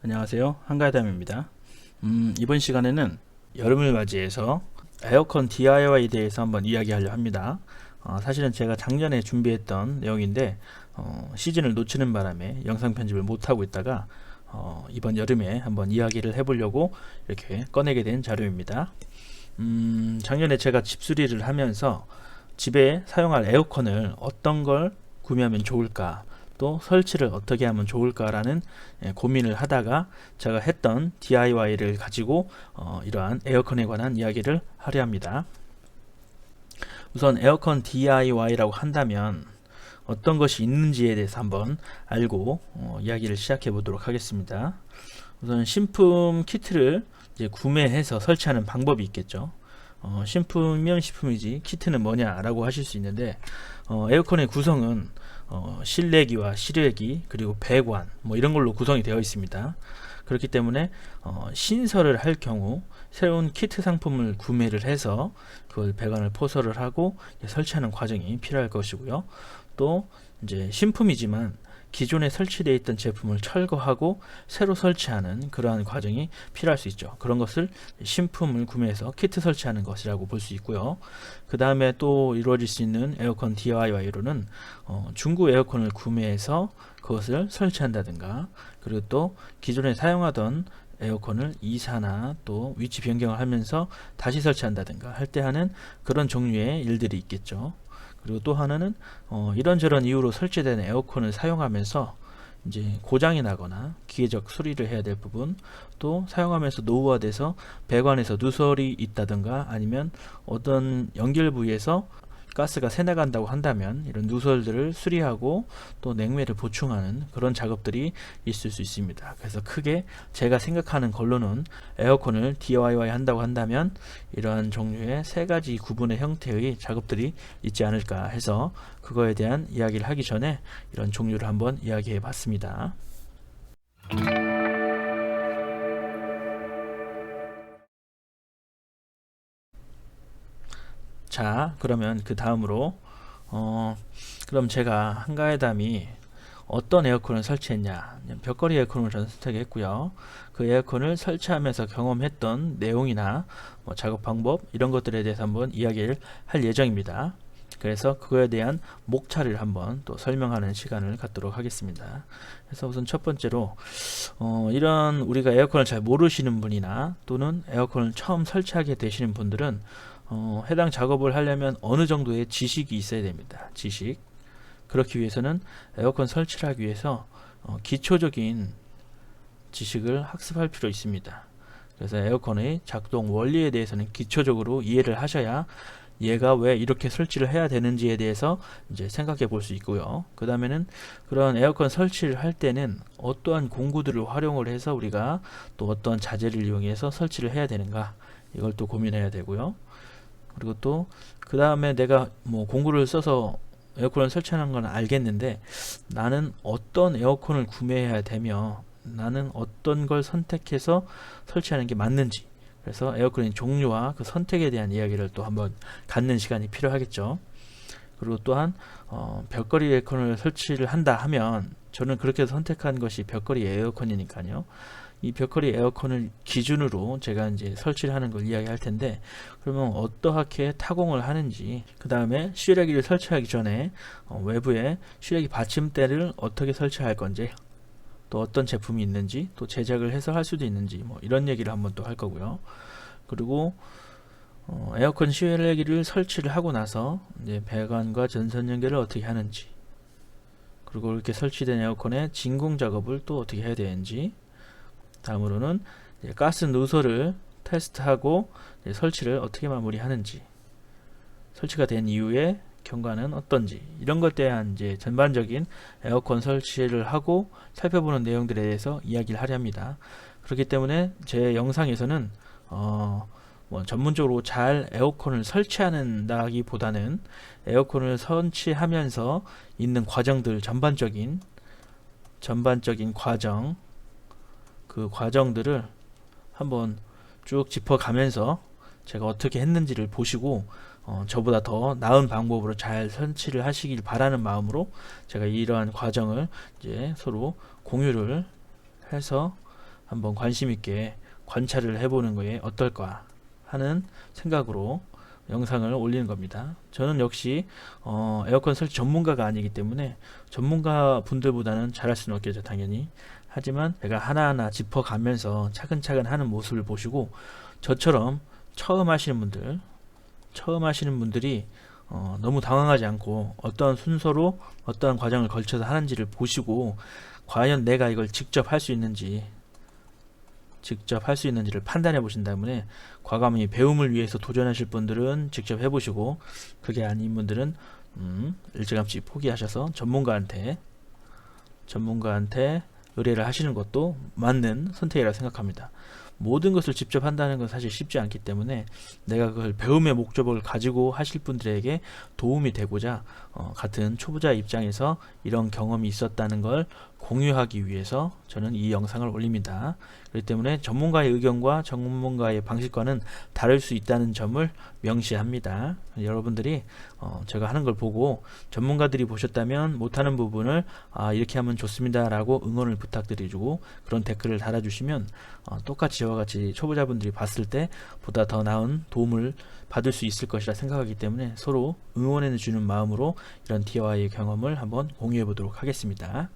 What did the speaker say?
안녕하세요, 한가담입니다. 이번 시간에는 여름을 맞이해서 에어컨 DIY에 대해서 한번 이야기하려 합니다. 사실은 제가 작년에 준비했던 내용인데 시즌을 놓치는 바람에 영상 편집을 못하고 있다가 이번 여름에 한번 이야기를 해보려고 이렇게 꺼내게 된 자료입니다. 작년에 제가 집수리를 하면서 집에 사용할 에어컨을 어떤 걸 구매하면 좋을까, 또 설치를 어떻게 하면 좋을까라는 고민을 하다가 제가 했던 DIY를 가지고 이러한 에어컨에 관한 이야기를 하려 합니다. 우선 에어컨 DIY라고 한다면 어떤 것이 있는지에 대해서 한번 알고 이야기를 시작해 보도록 하겠습니다. 우선 신품 키트를 이제 구매해서 설치하는 방법이 있겠죠. 신품이면 신품이지 키트는 뭐냐라고 하실 수 있는데, 에어컨의 구성은 실내기와 실외기 그리고 배관 뭐 이런 걸로 구성이 되어 있습니다. 그렇기 때문에 신설을 할 경우 새로운 키트 상품을 구매를 해서 그걸 배관을 포설을 하고 설치하는 과정이 필요할 것이고요. 또 이제 신품이지만 기존에 설치되어 있던 제품을 철거하고 새로 설치하는 그러한 과정이 필요할 수 있죠. 그런 것을 신품을 구매해서 키트 설치하는 것이라고 볼 수 있고요. 그 다음에 또 이루어질 수 있는 에어컨 DIY로는 중고 에어컨을 구매해서 그것을 설치한다든가, 그리고 또 기존에 사용하던 에어컨을 이사나 또 위치 변경을 하면서 다시 설치한다든가 할 때 하는 그런 종류의 일들이 있겠죠. 그리고 또 하나는 이런저런 이유로 설치된 에어컨을 사용하면서 이제 고장이 나거나 기계적 수리를 해야 될 부분, 또 사용하면서 노후화돼서 배관에서 누설이 있다든가 아니면 어떤 연결 부위에서 가스가 새나간다고 한다면 이런 누설들을 수리하고 또 냉매를 보충하는 그런 작업들이 있을 수 있습니다. 그래서 크게 제가 생각하는 걸로는 에어컨을 DIY 한다고 한다면 이러한 종류의 세 가지 구분의 형태의 작업들이 있지 않을까 해서 그거에 대한 이야기를 하기 전에 이런 종류를 한번 이야기해 봤습니다. 자, 그러면 그 다음으로 그럼 제가 한가해담이 어떤 에어컨을 설치했냐, 벽걸이 에어컨을 저는 선택했고요. 그 에어컨을 설치하면서 경험했던 내용이나 작업 방법 이런 것들에 대해서 한번 이야기를 할 예정입니다. 그래서 그거에 대한 목차를 한번 또 설명하는 시간을 갖도록 하겠습니다. 그래서 우선 첫 번째로 이런 우리가 에어컨을 잘 모르시는 분이나 또는 에어컨을 처음 설치하게 되시는 분들은 해당 작업을 하려면 어느 정도의 지식이 있어야 됩니다. 지식. 그렇기 위해서는 에어컨 설치를 하기 위해서 기초적인 지식을 학습할 필요 있습니다. 그래서 에어컨의 작동 원리에 대해서는 기초적으로 이해를 하셔야 얘가 왜 이렇게 설치를 해야 되는지에 대해서 이제 생각해 볼 수 있고요. 그 다음에는 그런 에어컨 설치를 할 때는 어떠한 공구들을 활용을 해서 우리가 또 어떠한 자재를 이용해서 설치를 해야 되는가, 이걸 또 고민해야 되고요. 그리고 또 그 다음에 내가 뭐 공구를 써서 에어컨을 설치하는 건 알겠는데 나는 어떤 에어컨을 구매해야 되며 나는 어떤 걸 선택해서 설치하는 게 맞는지, 그래서 에어컨의 종류와 그 선택에 대한 이야기를 또 한번 갖는 시간이 필요하겠죠. 그리고 또한 벽걸이 에어컨을 설치를 한다 하면 저는 그렇게 선택한 것이 벽걸이 에어컨이니까요. 이 벽걸이 에어컨을 기준으로 제가 이제 설치를 하는 걸 이야기할 텐데, 그러면 어떠하게 타공을 하는지, 그 다음에 실외기를 설치하기 전에 외부에 실외기 받침대를 어떻게 설치할 건지, 또 어떤 제품이 있는지, 또 제작을 해서 할 수도 있는지, 뭐 이런 얘기를 한번 또 할 거고요. 그리고 에어컨 실외기를 설치를 하고 나서 이제 배관과 전선 연결을 어떻게 하는지, 그리고 이렇게 설치된 에어컨의 진공 작업을 또 어떻게 해야 되는지, 다음으로는 가스 누설을 테스트하고 설치를 어떻게 마무리하는지, 설치가 된 이후에 경과는 어떤지, 이런 것에 대한 이제 전반적인 에어컨 설치를 하고 살펴보는 내용들에 대해서 이야기를 하려 합니다. 그렇기 때문에 제 영상에서는 뭐 전문적으로 잘 에어컨을 설치한다기보다는 에어컨을 설치하면서 있는 과정들, 전반적인 과정, 그 과정들을 한번 쭉 짚어가면서 제가 어떻게 했는지를 보시고 저보다 더 나은 방법으로 잘 설치를 하시길 바라는 마음으로 제가 이러한 과정을 이제 서로 공유를 해서 한번 관심 있게 관찰을 해보는 거에 어떨까 하는 생각으로 영상을 올리는 겁니다. 저는 역시 에어컨 설치 전문가가 아니기 때문에 전문가 분들보다는 잘할 수는 없겠죠, 당연히. 하지만 제가 하나하나 짚어가면서 차근차근 하는 모습을 보시고, 저처럼 처음 하시는 분들이 너무 당황하지 않고 어떤 순서로 어떠한 과정을 걸쳐서 하는지를 보시고, 과연 내가 이걸 직접 할 수 있는지를 판단해 보신 다음에, 과감히 배움을 위해서 도전하실 분들은 직접 해보시고, 그게 아닌 분들은 일찌감치 포기하셔서 전문가한테 의뢰를 하시는 것도 맞는 선택이라고 생각합니다. 모든 것을 직접 한다는 건 사실 쉽지 않기 때문에, 내가 그걸 배움의 목적을 가지고 하실 분들에게 도움이 되고자 같은 초보자 입장에서 이런 경험이 있었다는 걸 공유하기 위해서 저는 이 영상을 올립니다. 그렇기 때문에 전문가의 의견과 전문가의 방식과는 다를 수 있다는 점을 명시합니다. 여러분들이 제가 하는 걸 보고 전문가들이 보셨다면 못하는 부분을 이렇게 하면 좋습니다 라고 응원을 부탁드리고, 그런 댓글을 달아주시면 똑같이 저와 같이 초보자분들이 봤을 때 보다 더 나은 도움을 받을 수 있을 것이라 생각하기 때문에, 서로 응원해 주는 마음으로 이런 DIY 경험을 한번 공유해 보도록 하겠습니다.